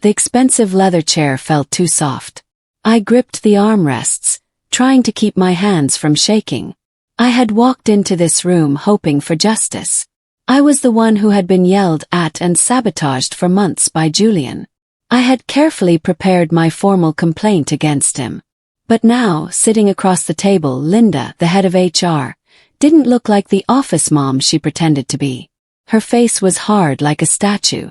The expensive leather chair felt too soft. I gripped the armrests, trying to keep my hands from shaking. I had walked into this room hoping for justice. I was the one who had been yelled at and sabotaged for months by Julian. I had carefully prepared my formal complaint against him. But now, sitting across the table, Linda, the head of HR, didn't look like the office mom she pretended to be. Her face was hard like a statue.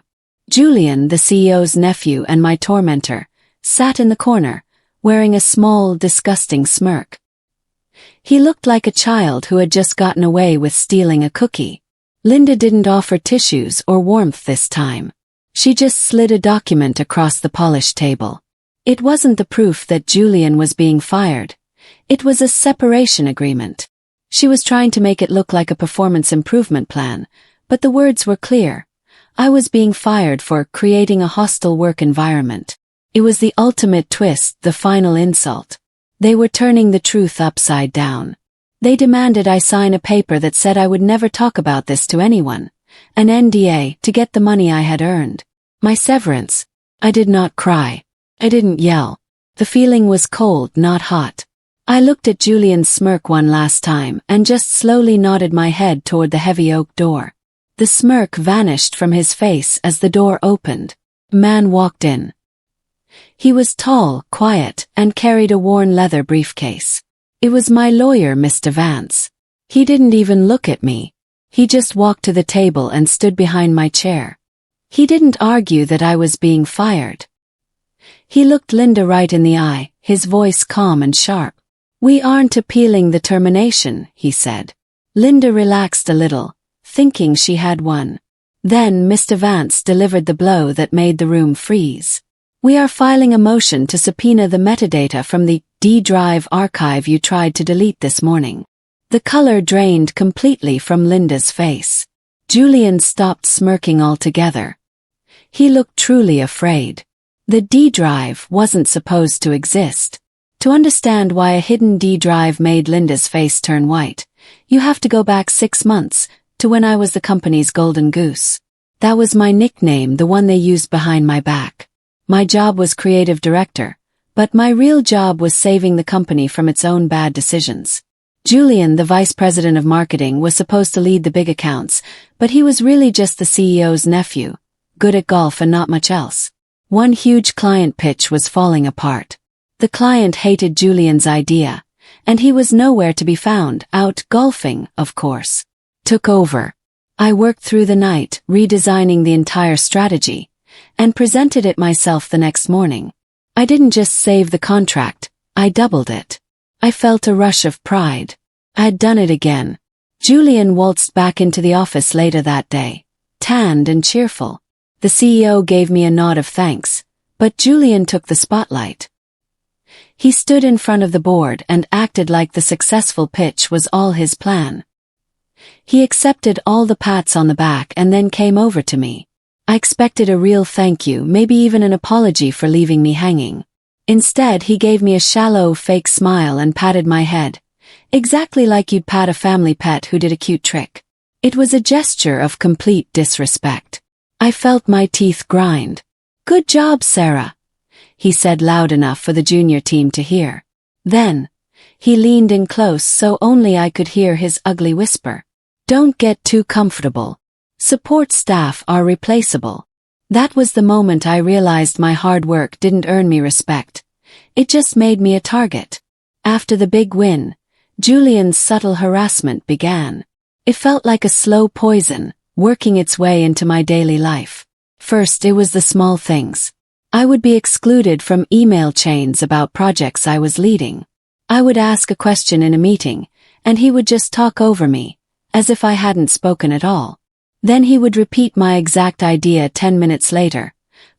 Julian, the CEO's nephew and my tormentor, sat in the corner, wearing a small, disgusting smirk. He looked like a child who had just gotten away with stealing a cookie. Linda didn't offer tissues or warmth this time. She just slid a document across the polished table. It wasn't the proof that Julian was being fired. It was a separation agreement. She was trying to make it look like a performance improvement plan, but the words were clear. I was being fired for creating a hostile work environment. It was the ultimate twist, the final insult. They were turning the truth upside down. They demanded I sign a paper that said I would never talk about this to anyone, an NDA to get the money I had earned. My severance. I did not cry. I didn't yell. The feeling was cold, not hot. I looked at Julian's smirk one last time and just slowly nodded my head toward the heavy oak door. The smirk vanished from his face as the door opened. A man walked in. He was tall, quiet, and carried a worn leather briefcase. It was my lawyer, Mr. Vance. He didn't even look at me. He just walked to the table and stood behind my chair. He didn't argue that I was being fired. He looked Linda right in the eye, his voice calm and sharp. "We aren't appealing the termination," he said. Linda relaxed a little, thinking she had won. Then Mr. Vance delivered the blow that made the room freeze. "We are filing a motion to subpoena the metadata from the D-Drive archive you tried to delete this morning." The color drained completely from Linda's face. Julian stopped smirking altogether. He looked truly afraid. The D-Drive wasn't supposed to exist. To understand why a hidden D-Drive made Linda's face turn white, you have to go back 6 months, to when I was the company's golden goose. That was my nickname, the one they used behind my back. My job was creative director, but my real job was saving the company from its own bad decisions. Julian, the vice president of marketing, was supposed to lead the big accounts, but he was really just the CEO's nephew, good at golf and not much else. One huge client pitch was falling apart. The client hated Julian's idea, and he was nowhere to be found, out golfing, of course. Took over. I worked through the night, redesigning the entire strategy, and presented it myself the next morning. I didn't just save the contract, I doubled it. I felt a rush of pride. I had done it again. Julian waltzed back into the office later that day, tanned and cheerful. The CEO gave me a nod of thanks, but Julian took the spotlight. He stood in front of the board and acted like the successful pitch was all his plan. He accepted all the pats on the back and then came over to me. I expected a real thank you, maybe even an apology for leaving me hanging. Instead, he gave me a shallow, fake smile and patted my head, exactly like you'd pat a family pet who did a cute trick. It was a gesture of complete disrespect. I felt my teeth grind. "Good job, Sarah," he said loud enough for the junior team to hear. Then, he leaned in close so only I could hear his ugly whisper. "Don't get too comfortable. Support staff are replaceable." That was the moment I realized my hard work didn't earn me respect. It just made me a target. After the big win, Julian's subtle harassment began. It felt like a slow poison, working its way into my daily life. First, it was the small things. I would be excluded from email chains about projects I was leading. I would ask a question in a meeting, and he would just talk over me, as if I hadn't spoken at all. Then he would repeat my exact idea 10 minutes later,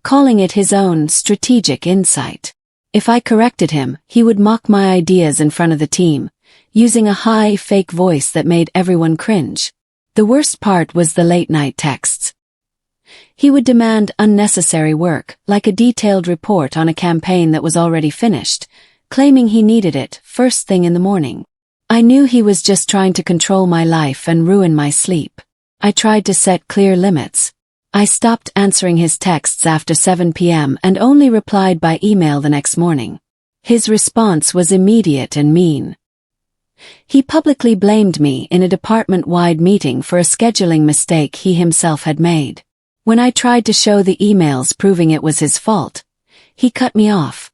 calling it his own strategic insight. If I corrected him, he would mock my ideas in front of the team, using a high, fake voice that made everyone cringe. The worst part was the late-night texts. He would demand unnecessary work, like a detailed report on a campaign that was already finished, claiming he needed it first thing in the morning. I knew he was just trying to control my life and ruin my sleep. I tried to set clear limits. I stopped answering his texts after 7 p.m. and only replied by email the next morning. His response was immediate and mean. He publicly blamed me in a department-wide meeting for a scheduling mistake he himself had made. When I tried to show the emails proving it was his fault, he cut me off.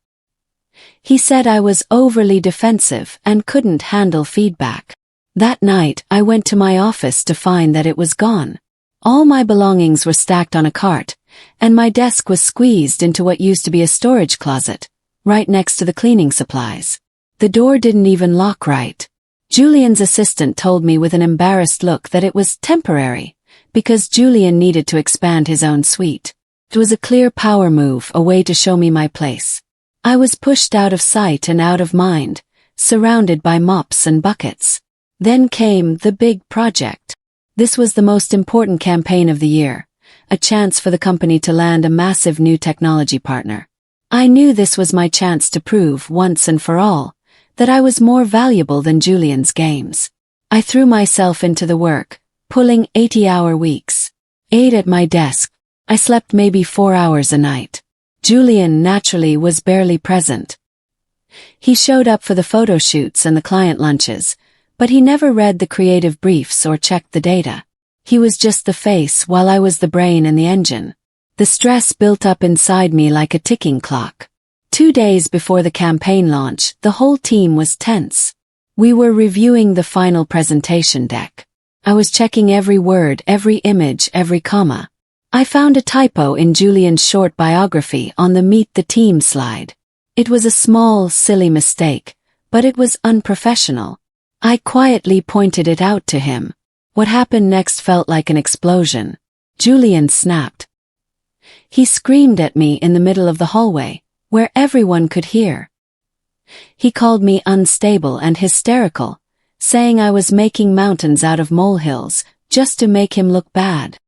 He said I was overly defensive and couldn't handle feedback. That night, I went to my office to find that it was gone. All my belongings were stacked on a cart, and my desk was squeezed into what used to be a storage closet, right next to the cleaning supplies. The door didn't even lock right. Julian's assistant told me with an embarrassed look that it was temporary, because Julian needed to expand his own suite. It was a clear power move, a way to show me my place. I was pushed out of sight and out of mind, surrounded by mops and buckets. Then came the big project. This was the most important campaign of the year, a chance for the company to land a massive new technology partner. I knew this was my chance to prove once and for all that I was more valuable than Julian's games. I threw myself into the work, pulling 80-hour weeks. 8 at my desk. I slept maybe 4 hours a night. Julian naturally was barely present. He showed up for the photo shoots and the client lunches, but he never read the creative briefs or checked the data. He was just the face while I was the brain and the engine. The stress built up inside me like a ticking clock. 2 days before the campaign launch, the whole team was tense. We were reviewing the final presentation deck. I was checking every word, every image, every comma. I found a typo in Julian's short biography on the Meet the Team slide. It was a small, silly mistake, but it was unprofessional. I quietly pointed it out to him. What happened next felt like an explosion. Julian snapped. He screamed at me in the middle of the hallway, where everyone could hear. He called me unstable and hysterical, saying I was making mountains out of molehills just to make him look bad.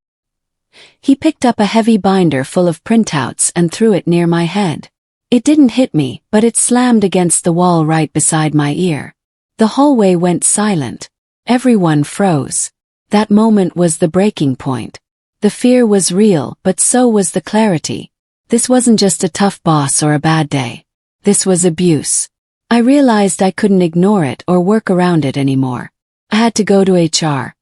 He picked up a heavy binder full of printouts and threw it near my head. It didn't hit me, but it slammed against the wall right beside my ear. The hallway went silent. Everyone froze. That moment was the breaking point. The fear was real, but so was the clarity. This wasn't just a tough boss or a bad day. This was abuse. I realized I couldn't ignore it or work around it anymore. I had to go to HR.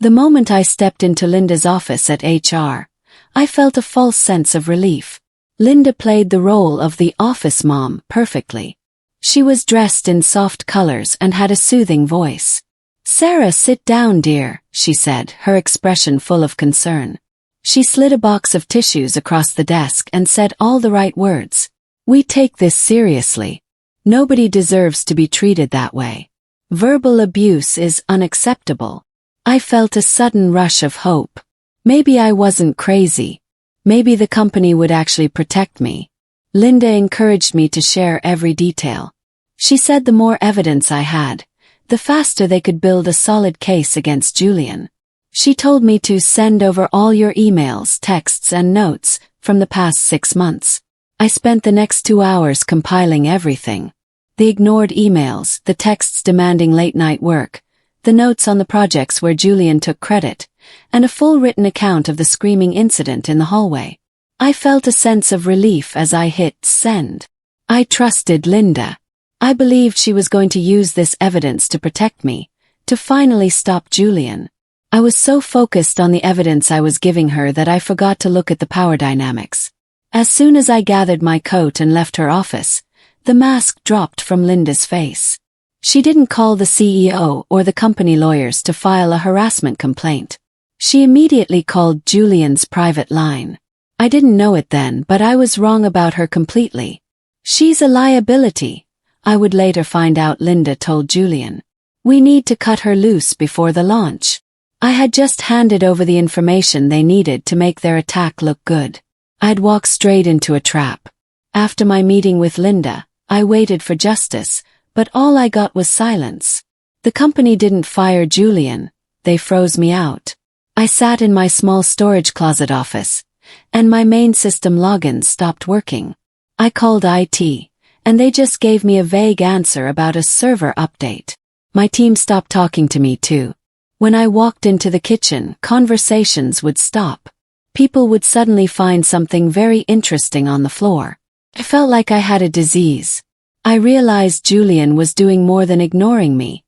The moment I stepped into Linda's office at HR, I felt a false sense of relief. Linda played the role of the office mom perfectly. She was dressed in soft colors and had a soothing voice. "Sarah, sit down, dear," she said, her expression full of concern. She slid a box of tissues across the desk and said all the right words. "We take this seriously. Nobody deserves to be treated that way. Verbal abuse is unacceptable." I felt a sudden rush of hope. Maybe I wasn't crazy. Maybe the company would actually protect me. Linda encouraged me to share every detail. She said the more evidence I had, the faster they could build a solid case against Julian. She told me to send over all your emails, texts, and notes from the past 6 months. I spent the next 2 hours compiling everything. The ignored emails, the texts demanding late-night work, the notes on the projects where Julian took credit, and a full written account of the screaming incident in the hallway. I felt a sense of relief as I hit send. I trusted Linda. I believed she was going to use this evidence to protect me, to finally stop Julian. I was so focused on the evidence I was giving her that I forgot to look at the power dynamics. As soon as I gathered my coat and left her office, the mask dropped from Linda's face. She didn't call the CEO or the company lawyers to file a harassment complaint. She immediately called Julian's private line. I didn't know it then, but I was wrong about her completely. "She's a liability," I would later find out Linda told Julian. "We need to cut her loose before the launch." I had just handed over the information they needed to make their attack look good. I'd walked straight into a trap. After my meeting with Linda, I waited for justice, but all I got was silence. The company didn't fire Julian, they froze me out. I sat in my small storage closet office, and my main system login stopped working. I called IT, and they just gave me a vague answer about a server update. My team stopped talking to me too. When I walked into the kitchen, conversations would stop. people would suddenly find something very interesting on the floor. I felt like I had a disease. I realized Julian was doing more than ignoring me.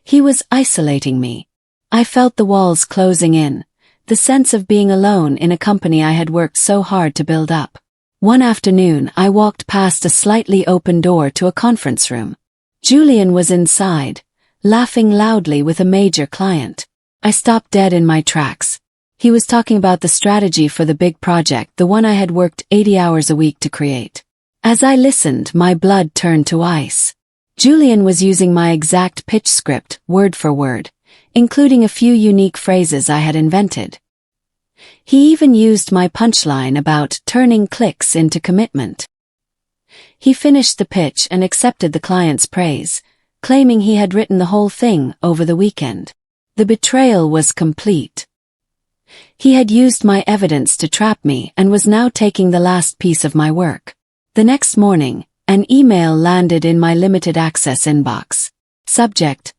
He was isolating me. I felt the walls closing in, the sense of being alone in a company I had worked so hard to build up. One afternoon, I walked past a slightly open door to a conference room. Julian was inside, laughing loudly with a major client. I stopped dead in my tracks. He was talking about the strategy for the big project, the one I had worked 80 hours a week to create. As I listened, my blood turned to ice. Julian was using my exact pitch script, word for word, including a few unique phrases I had invented. He even used my punchline about turning clicks into commitment. He finished the pitch and accepted the client's praise, claiming he had written the whole thing over the weekend. The betrayal was complete. He had used my evidence to trap me and was now taking the last piece of my work. The next morning, an email landed in my limited access inbox. Subject: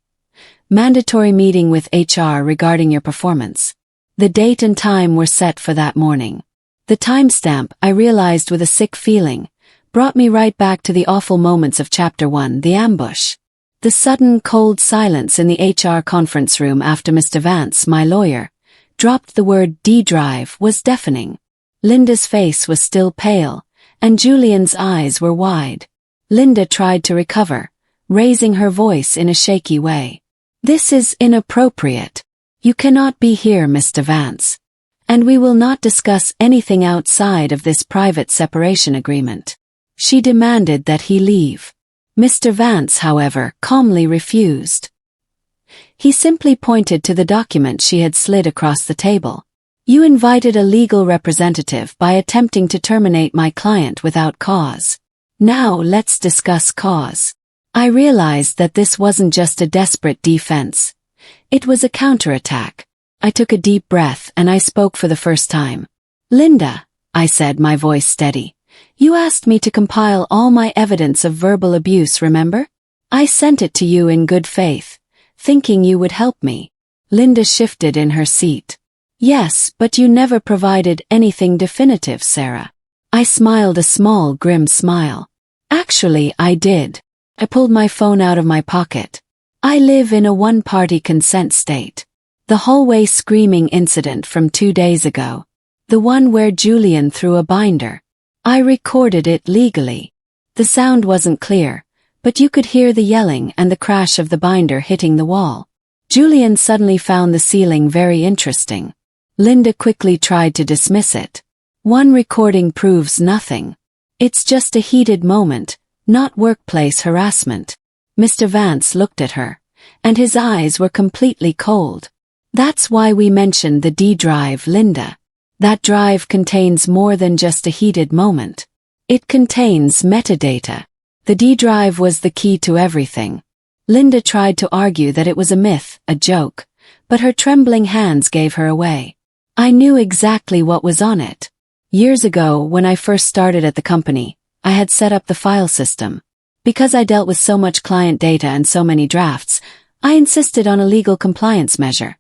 mandatory meeting with HR regarding your performance. The date and time were set for that morning. The timestamp, I realized with a sick feeling, brought me right back to the awful moments of Chapter 1, the ambush. The sudden cold silence in the HR conference room after Mr. Vance, my lawyer, dropped the word D-drive was deafening. Linda's face was still pale, and Julian's eyes were wide. Linda tried to recover, raising her voice in a shaky way. This is inappropriate. You cannot be here, Mr. Vance. And we will not discuss anything outside of this private separation agreement. She demanded that he leave. Mr. Vance, however, calmly refused. He simply pointed to the document she had slid across the table. You invited a legal representative by attempting to terminate my client without cause. Now let's discuss cause. I realized that this wasn't just a desperate defense. It was a counterattack. I took a deep breath and I spoke for the first time. Linda, I said, my voice steady. You asked me to compile all my evidence of verbal abuse, remember? I sent it to you in good faith, thinking you would help me. Linda shifted in her seat. Yes, but you never provided anything definitive, Sarah. I smiled a small, grim smile. Actually, I did. I pulled my phone out of my pocket. I live in a one-party consent state. The hallway screaming incident from 2 days ago. The one where Julian threw a binder. I recorded it legally. The sound wasn't clear, but you could hear the yelling and the crash of the binder hitting the wall. Julian suddenly found the ceiling very interesting. Linda quickly tried to dismiss it. One recording proves nothing. It's just a heated moment, not workplace harassment. Mr. Vance looked at her, and his eyes were completely cold. That's why we mentioned the D-drive, Linda. That drive contains more than just a heated moment. It contains metadata. The D-drive was the key to everything. Linda tried to argue that it was a myth, a joke, but her trembling hands gave her away. I knew exactly what was on it. Years ago, when I first started at the company, I had set up the file system. Because I dealt with so much client data and so many drafts, I insisted on a legal compliance measure.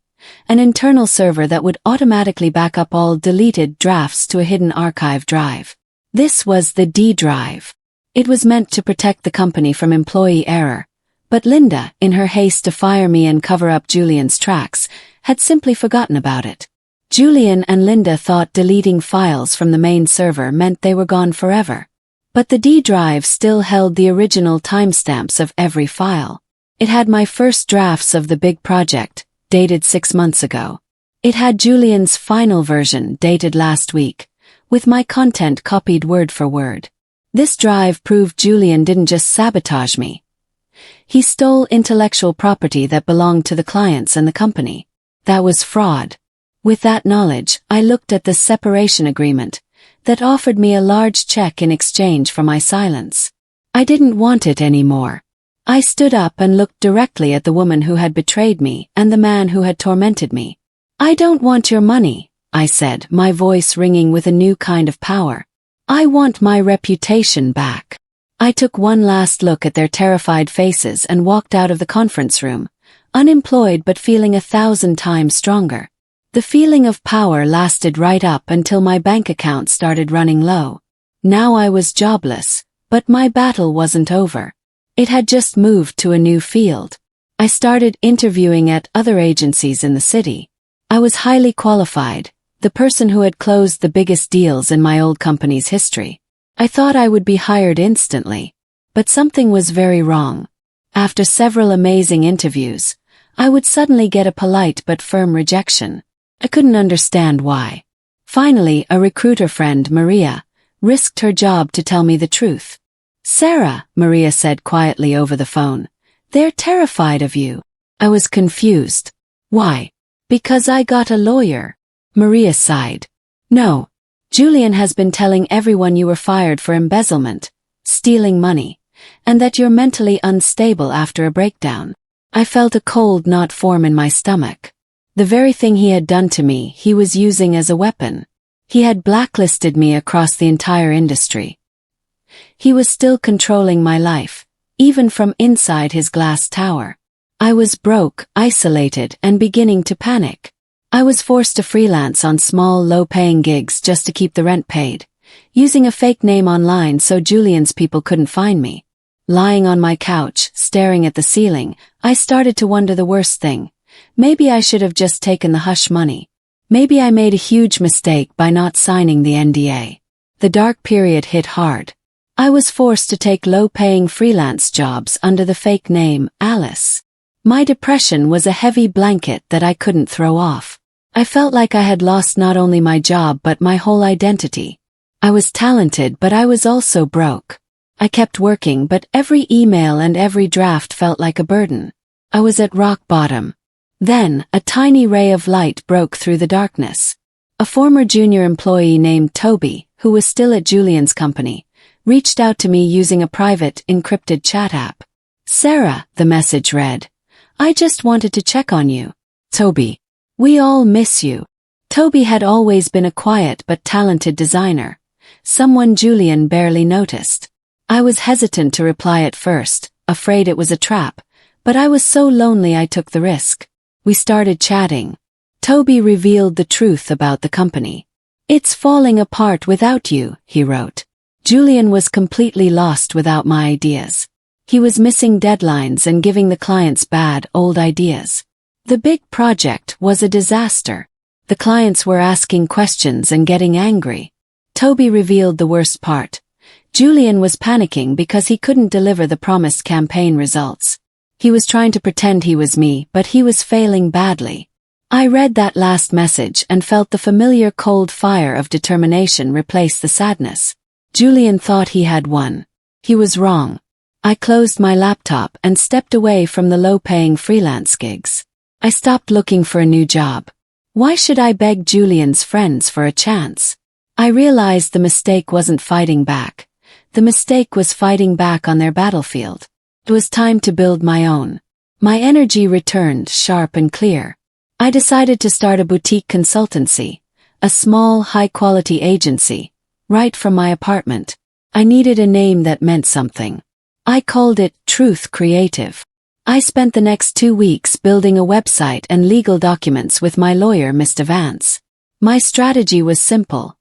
An internal server that would automatically back up all deleted drafts to a hidden archive drive. This was the D-drive. It was meant to protect the company from employee error, but Linda, in her haste to fire me and cover up Julian's tracks, had simply forgotten about it. Julian and Linda thought deleting files from the main server meant they were gone forever. But the D-drive still held the original timestamps of every file. It had my first drafts of the big project, dated 6 months ago. It had Julian's final version, dated last week, with my content copied word for word. This drive proved Julian didn't just sabotage me. He stole intellectual property that belonged to the clients and the company. That was fraud. With that knowledge, I looked at the separation agreement that offered me a large check in exchange for my silence. I didn't want it anymore. I stood up and looked directly at the woman who had betrayed me and the man who had tormented me. I don't want your money, I said, my voice ringing with a new kind of power. I want my reputation back. I took one last look at their terrified faces and walked out of the conference room, unemployed but feeling 1,000 times stronger. The feeling of power lasted right up until my bank account started running low. Now I was jobless, but my battle wasn't over. It had just moved to a new field. I started interviewing at other agencies in the city. I was highly qualified, the person who had closed the biggest deals in my old company's history. I thought I would be hired instantly. But something was very wrong. After several amazing interviews, I would suddenly get a polite but firm rejection. I couldn't understand why. Finally, a recruiter friend, Maria, risked her job to tell me the truth. "Sarah," Maria said quietly over the phone, "they're terrified of you." I was confused. Why? Because I got a lawyer. Maria sighed. "No. Julian has been telling everyone you were fired for embezzlement, stealing money, and that you're mentally unstable after a breakdown." I felt a cold knot form in my stomach. The very thing he had done to me, he was using as a weapon. He had blacklisted me across the entire industry. He was still controlling my life, even from inside his glass tower. I was broke, isolated, and beginning to panic. I was forced to freelance on small, low-paying gigs just to keep the rent paid, using a fake name online so Julian's people couldn't find me. Lying on my couch, staring at the ceiling, I started to wonder the worst thing. Maybe I should have just taken the hush money. Maybe I made a huge mistake by not signing the NDA. The dark period hit hard. I was forced to take low-paying freelance jobs under the fake name, Alice. My depression was a heavy blanket that I couldn't throw off. I felt like I had lost not only my job but my whole identity. I was talented, but I was also broke. I kept working, but every email and every draft felt like a burden. I was at rock bottom. Then, a tiny ray of light broke through the darkness. A former junior employee named Toby, who was still at Julian's company, reached out to me using a private, encrypted chat app. "Sarah," the message read, "I just wanted to check on you. Toby. We all miss you." Toby had always been a quiet but talented designer, someone Julian barely noticed. I was hesitant to reply at first, afraid it was a trap, but I was so lonely I took the risk. We started chatting. Toby revealed the truth about the company. "It's falling apart without you," he wrote. Julian was completely lost without my ideas. He was missing deadlines and giving the clients bad, old ideas. The big project was a disaster. The clients were asking questions and getting angry. Toby revealed the worst part. Julian was panicking because he couldn't deliver the promised campaign results. He was trying to pretend he was me, but he was failing badly. I read that last message and felt the familiar cold fire of determination replace the sadness. Julian thought he had won. He was wrong. I closed my laptop and stepped away from the low-paying freelance gigs. I stopped looking for a new job. Why should I beg Julian's friends for a chance? I realized the mistake wasn't fighting back. The mistake was fighting back on their battlefield. It was time to build my own. My energy returned, sharp and clear. I decided to start a boutique consultancy, a small, high-quality agency, right from my apartment. I needed a name that meant something. I called it Truth Creative. I spent the next 2 weeks building a website and legal documents with my lawyer, Mr. Vance. My strategy was simple.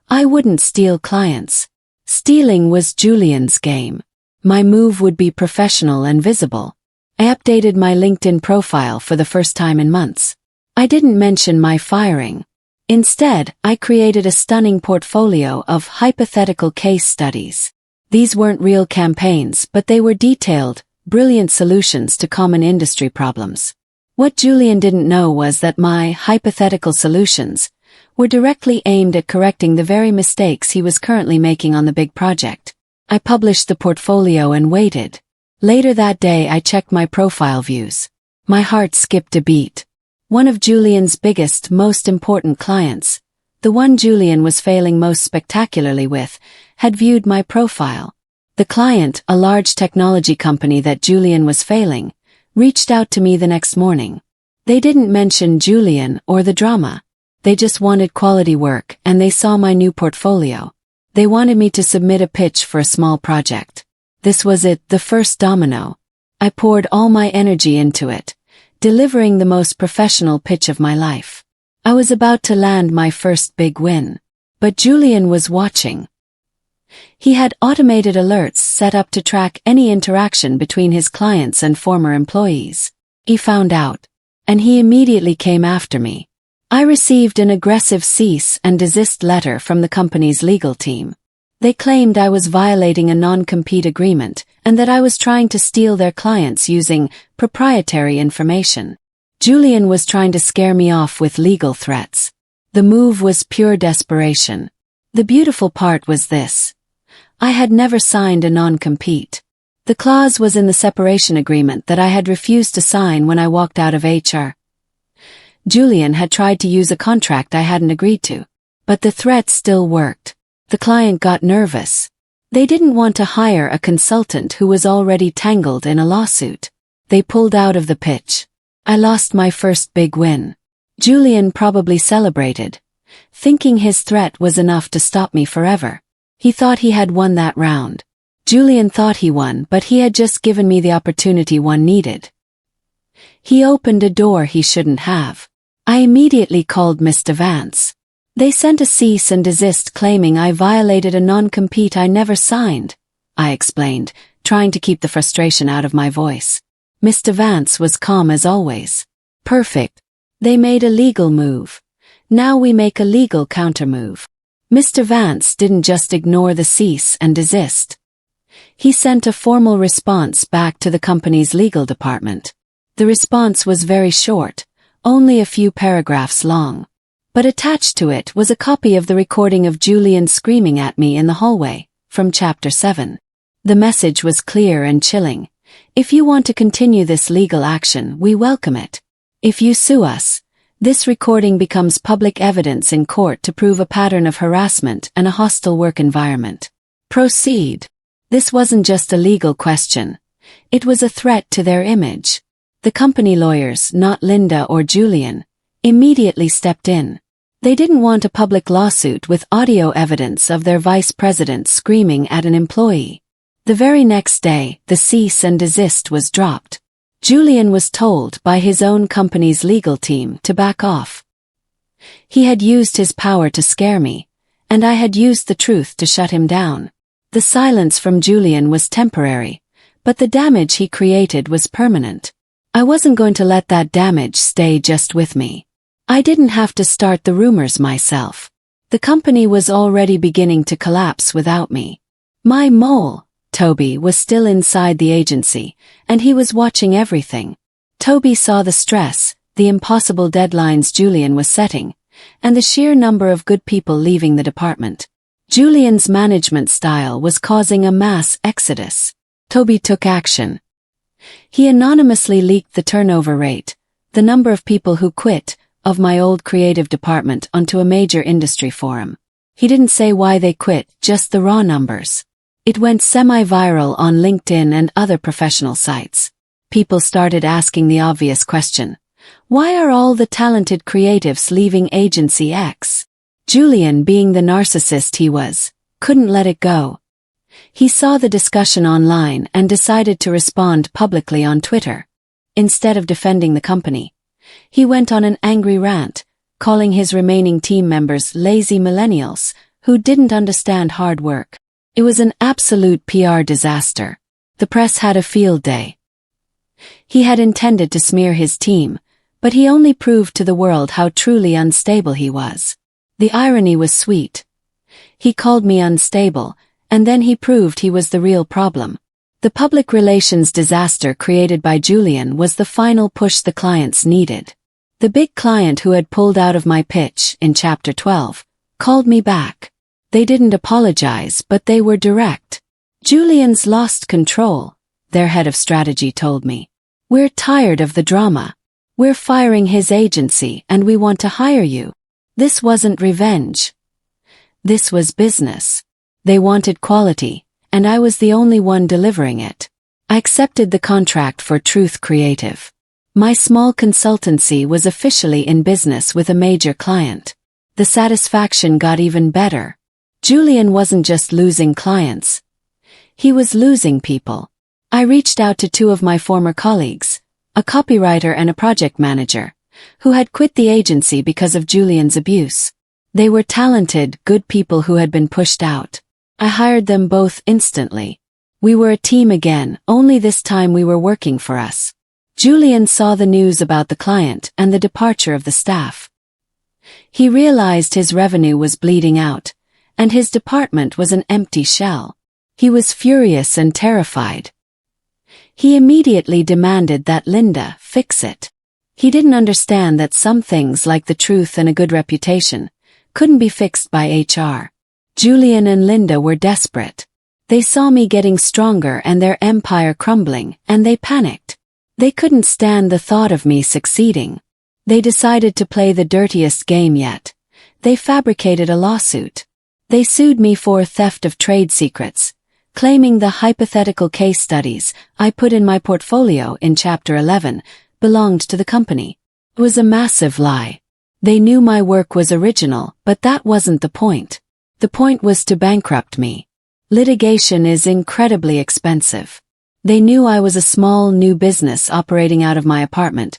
I wouldn't steal clients. Stealing was Julian's game. My move would be professional and visible. I updated my LinkedIn profile for the first time in months. I didn't mention my firing. Instead, I created a stunning portfolio of hypothetical case studies. These weren't real campaigns, but they were detailed, brilliant solutions to common industry problems. What Julian didn't know was that my hypothetical solutions were directly aimed at correcting the very mistakes he was currently making on the big project. I published the portfolio and waited. Later that day I checked my profile views. My heart skipped a beat. One of Julian's biggest, most important clients, the one Julian was failing most spectacularly with, had viewed my profile. The client, a large technology company that Julian was failing, reached out to me the next morning. They didn't mention Julian or the drama. They just wanted quality work, and they saw my new portfolio. They wanted me to submit a pitch for a small project. This was it, the first domino. I poured all my energy into it, delivering the most professional pitch of my life. I was about to land my first big win. But Julian was watching. He had automated alerts set up to track any interaction between his clients and former employees. He found out, and he immediately came after me. I received an aggressive cease and desist letter from the company's legal team. They claimed I was violating a non-compete agreement and that I was trying to steal their clients using proprietary information. Julian was trying to scare me off with legal threats. The move was pure desperation. The beautiful part was this. I had never signed a non-compete. The clause was in the separation agreement that I had refused to sign when I walked out of HR. Julian had tried to use a contract I hadn't agreed to. But the threat still worked. The client got nervous. They didn't want to hire a consultant who was already tangled in a lawsuit. They pulled out of the pitch. I lost my first big win. Julian probably celebrated, thinking his threat was enough to stop me forever. He thought he had won that round. Julian thought he won, but he had just given me the opportunity one needed. He opened a door he shouldn't have. I immediately called Mr. Vance. They sent a cease and desist claiming I violated a non-compete I never signed, I explained, trying to keep the frustration out of my voice. Mr. Vance was calm as always. Perfect. They made a legal move. Now we make a legal countermove. Mr. Vance didn't just ignore the cease and desist. He sent a formal response back to the company's legal department. The response was very short, only a few paragraphs long. But attached to it was a copy of the recording of Julian screaming at me in the hallway, from Chapter 7. The message was clear and chilling. If you want to continue this legal action, we welcome it. If you sue us, this recording becomes public evidence in court to prove a pattern of harassment and a hostile work environment. Proceed. This wasn't just a legal question. It was a threat to their image. The company lawyers, not Linda or Julian, immediately stepped in. They didn't want a public lawsuit with audio evidence of their vice president screaming at an employee. The very next day, the cease and desist was dropped. Julian was told by his own company's legal team to back off. He had used his power to scare me, and I had used the truth to shut him down. The silence from Julian was temporary, but the damage he created was permanent. I wasn't going to let that damage stay just with me. I didn't have to start the rumors myself. The company was already beginning to collapse without me. My mole, Toby, was still inside the agency, and he was watching everything. Toby saw the stress, the impossible deadlines Julian was setting, and the sheer number of good people leaving the department. Julian's management style was causing a mass exodus. Toby took action. He anonymously leaked the turnover rate, the number of people who quit, of my old creative department onto a major industry forum. He didn't say why they quit, just the raw numbers. It went semi-viral on LinkedIn and other professional sites. People started asking the obvious question. Why are all the talented creatives leaving Agency X? Julian, being the narcissist he was, couldn't let it go. He saw the discussion online and decided to respond publicly on Twitter. Instead of defending the company, he went on an angry rant, calling his remaining team members lazy millennials who didn't understand hard work. It was an absolute PR disaster. The press had a field day. He had intended to smear his team, but he only proved to the world how truly unstable he was. The irony was sweet. He called me unstable, and then he proved he was the real problem. The public relations disaster created by Julian was the final push the clients needed. The big client who had pulled out of my pitch in Chapter 12 called me back. They didn't apologize, but they were direct. Julian's lost control, their head of strategy told me. We're tired of the drama. We're firing his agency and we want to hire you. This wasn't revenge. This was business. They wanted quality, and I was the only one delivering it. I accepted the contract for Truth Creative. My small consultancy was officially in business with a major client. The satisfaction got even better. Julian wasn't just losing clients. He was losing people. I reached out to two of my former colleagues, a copywriter and a project manager, who had quit the agency because of Julian's abuse. They were talented, good people who had been pushed out. I hired them both instantly. We were a team again, only this time we were working for us. Julian saw the news about the client and the departure of the staff. He realized his revenue was bleeding out, and his department was an empty shell. He was furious and terrified. He immediately demanded that Linda fix it. He didn't understand that some things like the truth and a good reputation couldn't be fixed by HR. Julian and Linda were desperate. They saw me getting stronger and their empire crumbling, and they panicked. They couldn't stand the thought of me succeeding. They decided to play the dirtiest game yet. They fabricated a lawsuit. They sued me for theft of trade secrets, claiming the hypothetical case studies I put in my portfolio in Chapter 11 belonged to the company. It was a massive lie. They knew my work was original, but that wasn't the point. The point was to bankrupt me. Litigation is incredibly expensive. They knew I was a small new business operating out of my apartment,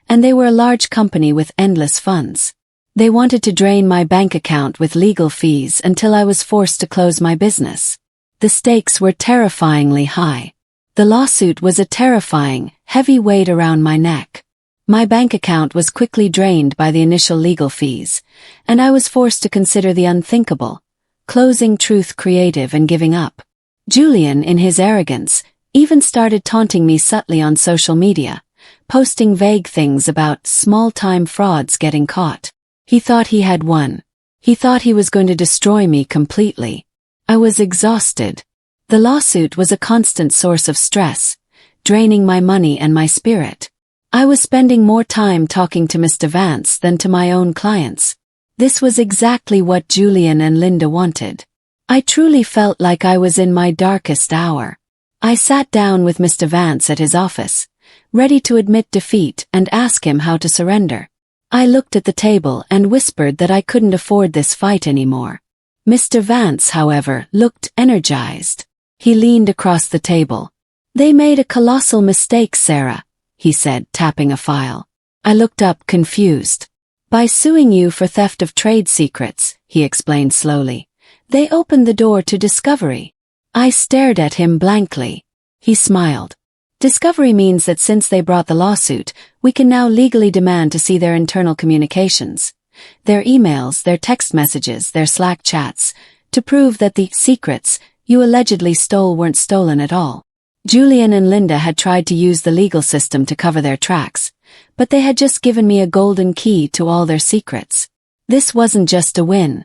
and they were a large company with endless funds. They wanted to drain my bank account with legal fees until I was forced to close my business. The stakes were terrifyingly high. The lawsuit was a terrifying, heavy weight around my neck. My bank account was quickly drained by the initial legal fees, and I was forced to consider the unthinkable, closing Truth Creative and giving up. Julian, in his arrogance, even started taunting me subtly on social media, posting vague things about small-time frauds getting caught. He thought he had won. He thought he was going to destroy me completely. I was exhausted. The lawsuit was a constant source of stress, draining my money and my spirit. I was spending more time talking to Mr. Vance than to my own clients. This was exactly what Julian and Linda wanted. I truly felt like I was in my darkest hour. I sat down with Mr. Vance at his office, ready to admit defeat and ask him how to surrender. I looked at the table and whispered that I couldn't afford this fight anymore. Mr. Vance, however, looked energized. He leaned across the table. "They made a colossal mistake, Sarah," he said, tapping a file. I looked up, confused. "By suing you for theft of trade secrets," he explained slowly, "they opened the door to discovery." I stared at him blankly. He smiled. "Discovery means that since they brought the lawsuit, we can now legally demand to see their internal communications, their emails, their text messages, their Slack chats, to prove that the secrets you allegedly stole weren't stolen at all." Julian and Linda had tried to use the legal system to cover their tracks, but they had just given me a golden key to all their secrets. This wasn't just a win.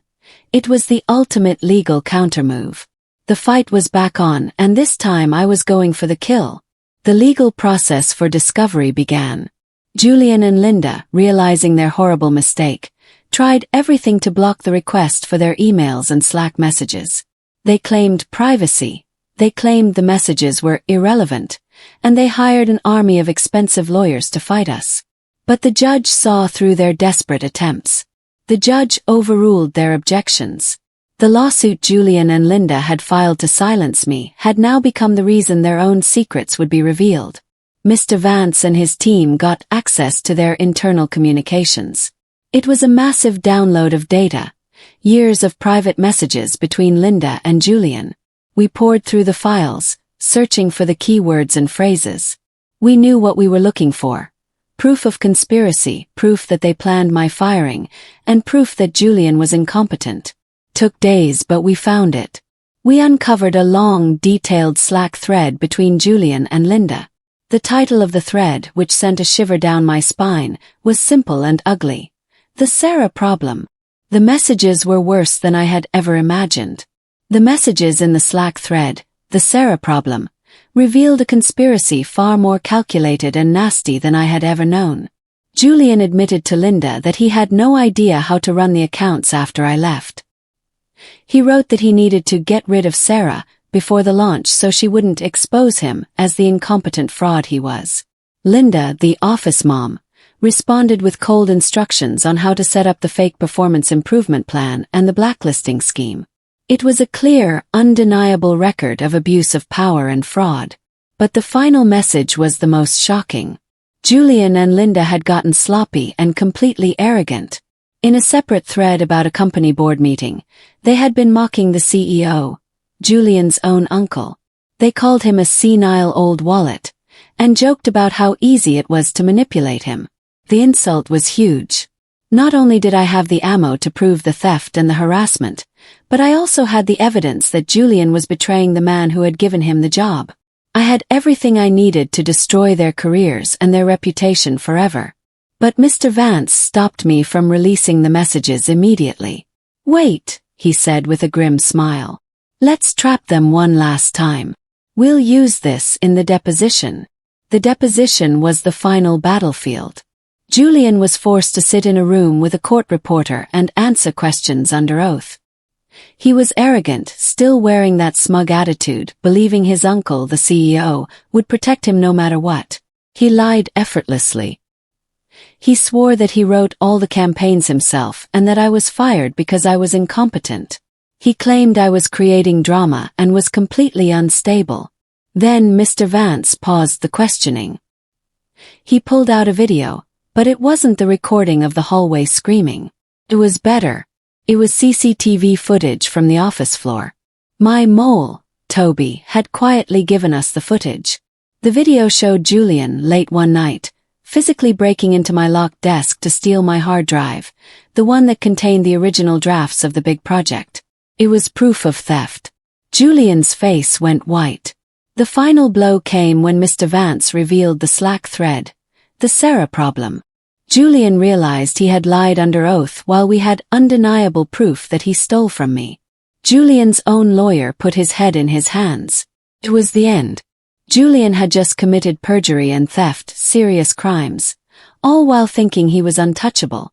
It was the ultimate legal countermove. The fight was back on, and this time I was going for the kill. The legal process for discovery began. Julian and Linda, realizing their horrible mistake, tried everything to block the request for their emails and Slack messages. They claimed privacy. They claimed the messages were irrelevant, and they hired an army of expensive lawyers to fight us. But the judge saw through their desperate attempts. The judge overruled their objections. The lawsuit Julian and Linda had filed to silence me had now become the reason their own secrets would be revealed. Mr. Vance and his team got access to their internal communications. It was a massive download of data, years of private messages between Linda and Julian. We poured through the files, searching for the keywords and phrases. We knew what we were looking for. Proof of conspiracy, proof that they planned my firing, and proof that Julian was incompetent. Took days, but we found it. We uncovered a long, detailed Slack thread between Julian and Linda. The title of the thread, which sent a shiver down my spine, was simple and ugly. The Sarah problem. The messages were worse than I had ever imagined. The messages in the Slack thread, the Sarah problem, revealed a conspiracy far more calculated and nasty than I had ever known. Julian admitted to Linda that he had no idea how to run the accounts after I left. He wrote that he needed to get rid of Sarah before the launch so she wouldn't expose him as the incompetent fraud he was. Linda, the office mom, responded with cold instructions on how to set up the fake performance improvement plan and the blacklisting scheme. It was a clear, undeniable record of abuse of power and fraud. But the final message was the most shocking. Julian and Linda had gotten sloppy and completely arrogant. In a separate thread about a company board meeting, they had been mocking the CEO, Julian's own uncle. They called him a senile old wallet, and joked about how easy it was to manipulate him. The insult was huge. Not only did I have the ammo to prove the theft and the harassment, but I also had the evidence that Julian was betraying the man who had given him the job. I had everything I needed to destroy their careers and their reputation forever. But Mr. Vance stopped me from releasing the messages immediately. "Wait," he said with a grim smile. "Let's trap them one last time. We'll use this in the deposition." The deposition was the final battlefield. Julian was forced to sit in a room with a court reporter and answer questions under oath. He was arrogant, still wearing that smug attitude, believing his uncle, the CEO, would protect him no matter what. He lied effortlessly. He swore that he wrote all the campaigns himself and that I was fired because I was incompetent. He claimed I was creating drama and was completely unstable. Then Mr. Vance paused the questioning. He pulled out a video, but it wasn't the recording of the hallway screaming. It was better. It was CCTV footage from the office floor. My mole, Toby, had quietly given us the footage. The video showed Julian, late one night, physically breaking into my locked desk to steal my hard drive, the one that contained the original drafts of the big project. It was proof of theft. Julian's face went white. The final blow came when Mr. Vance revealed the Slack thread, the Sarah problem. Julian realized he had lied under oath while we had undeniable proof that he stole from me. Julian's own lawyer put his head in his hands. It was the end. Julian had just committed perjury and theft, serious crimes, all while thinking he was untouchable.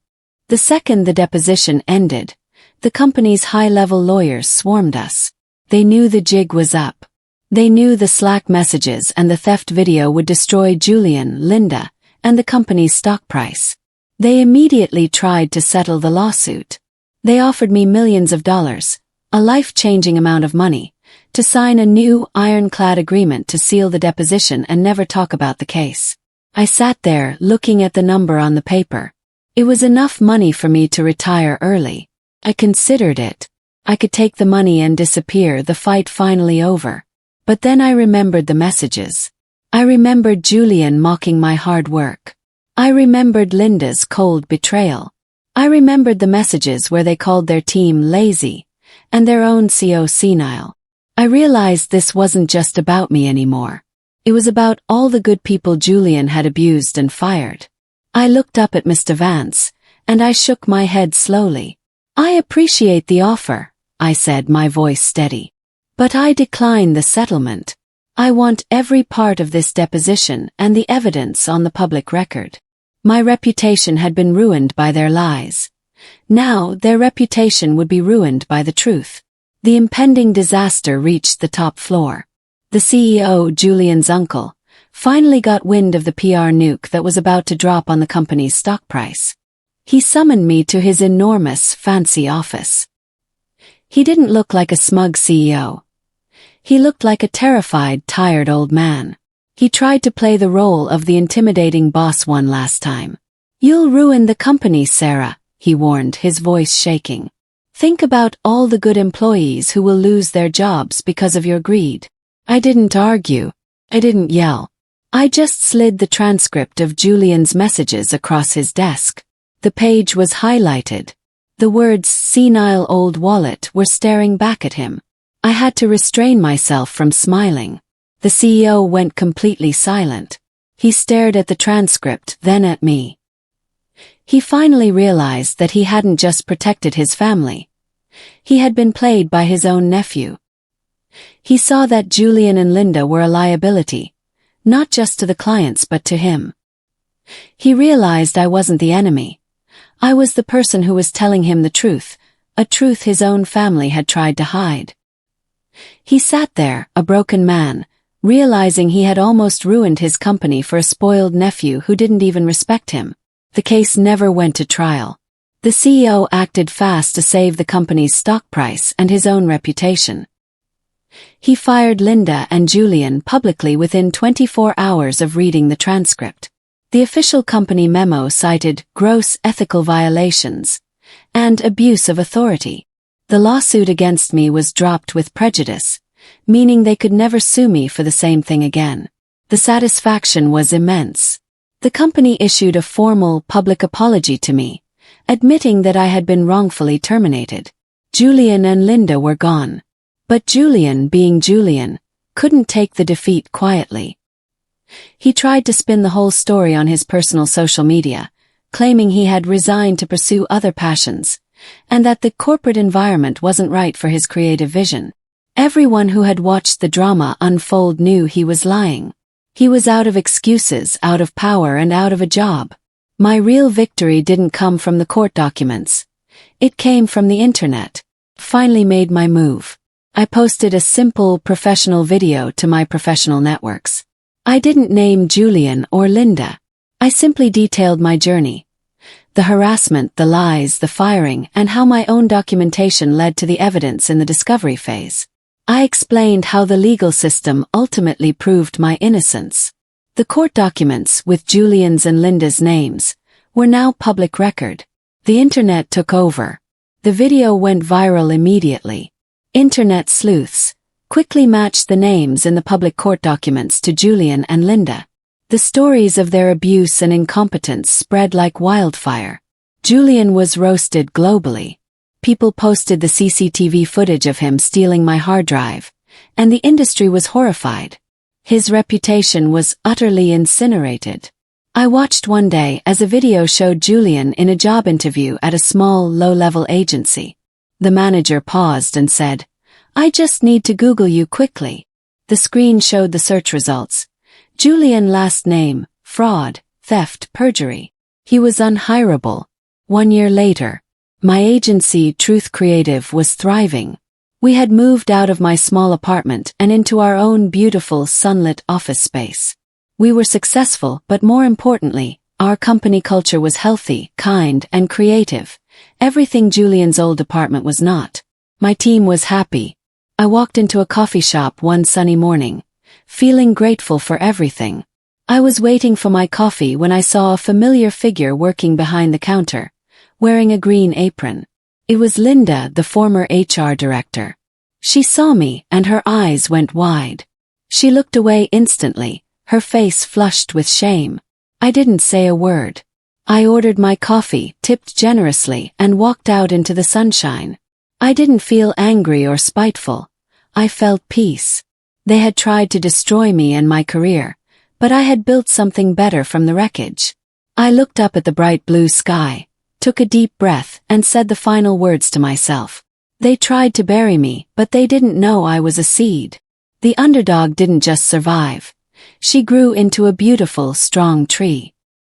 The second the deposition ended, the company's high-level lawyers swarmed us. They knew the jig was up. They knew the Slack messages and the theft video would destroy Julian, Linda, and the company's stock price. They immediately tried to settle the lawsuit. They offered me millions of dollars, a life-changing amount of money, to sign a new, ironclad agreement to seal the deposition and never talk about the case. I sat there, looking at the number on the paper. It was enough money for me to retire early. I considered it. I could take the money and disappear, the fight finally over. But then I remembered the messages. I remembered Julian mocking my hard work. I remembered Linda's cold betrayal. I remembered the messages where they called their team lazy, and their own CEO senile. I realized this wasn't just about me anymore. It was about all the good people Julian had abused and fired. I looked up at Mr. Vance, and I shook my head slowly. "I appreciate the offer," I said, my voice steady. "But I decline the settlement. I want every part of this deposition and the evidence on the public record." My reputation had been ruined by their lies. Now their reputation would be ruined by the truth. The impending disaster reached the top floor. The CEO, Julian's uncle, finally got wind of the PR nuke that was about to drop on the company's stock price. He summoned me to his enormous, fancy office. He didn't look like a smug CEO. He looked like a terrified, tired old man. He tried to play the role of the intimidating boss one last time. "You'll ruin the company, Sarah," he warned, his voice shaking. "Think about all the good employees who will lose their jobs because of your greed." I didn't argue. I didn't yell. I just slid the transcript of Julian's messages across his desk. The page was highlighted. The words "senile old wallet" were staring back at him. I had to restrain myself from smiling. The CEO went completely silent. He stared at the transcript, then at me. He finally realized that he hadn't just protected his family. He had been played by his own nephew. He saw that Julian and Linda were a liability, not just to the clients but to him. He realized I wasn't the enemy. I was the person who was telling him the truth, a truth his own family had tried to hide. He sat there, a broken man, realizing he had almost ruined his company for a spoiled nephew who didn't even respect him. The case never went to trial. The CEO acted fast to save the company's stock price and his own reputation. He fired Linda and Julian publicly within 24 hours of reading the transcript. The official company memo cited gross ethical violations and abuse of authority. The lawsuit against me was dropped with prejudice, meaning they could never sue me for the same thing again. The satisfaction was immense. The company issued a formal public apology to me, admitting that I had been wrongfully terminated. Julian and Linda were gone. But Julian, being Julian, couldn't take the defeat quietly. He tried to spin the whole story on his personal social media, claiming he had resigned to pursue other passions, and that the corporate environment wasn't right for his creative vision. Everyone who had watched the drama unfold knew he was lying. He was out of excuses, out of power, and out of a job. My real victory didn't come from the court documents. It came from the internet. Finally made my move. I posted a simple professional video to my professional networks. I didn't name Julian or Linda. I simply detailed my journey. The harassment, the lies, the firing, and how my own documentation led to the evidence in the discovery phase. I explained how the legal system ultimately proved my innocence. The court documents, with Julian's and Linda's names, were now public record. The internet took over. The video went viral immediately. Internet sleuths quickly matched the names in the public court documents to Julian and Linda. The stories of their abuse and incompetence spread like wildfire. Julian was roasted globally. People posted the CCTV footage of him stealing my hard drive, and the industry was horrified. His reputation was utterly incinerated. I watched one day as a video showed Julian in a job interview at a small, low-level agency. The manager paused and said, "I just need to Google you quickly." The screen showed the search results. Julian last name, fraud, theft, perjury. He was unhireable. 1 year later, my agency, Truth Creative, was thriving. We had moved out of my small apartment and into our own beautiful sunlit office space. We were successful, but more importantly, our company culture was healthy, kind, and creative. Everything Julian's old department was not. My team was happy. I walked into a coffee shop one sunny morning, feeling grateful for everything. I was waiting for my coffee when I saw a familiar figure working behind the counter, wearing a green apron. It was Linda, the former HR director. She saw me, and her eyes went wide. She looked away instantly, her face flushed with shame. I didn't say a word. I ordered my coffee, tipped generously, and walked out into the sunshine. I didn't feel angry or spiteful. I felt peace. They had tried to destroy me and my career, but I had built something better from the wreckage. I looked up at the bright blue sky, took a deep breath, and said the final words to myself. They tried to bury me, but they didn't know I was a seed. The underdog didn't just survive. She grew into a beautiful, strong tree.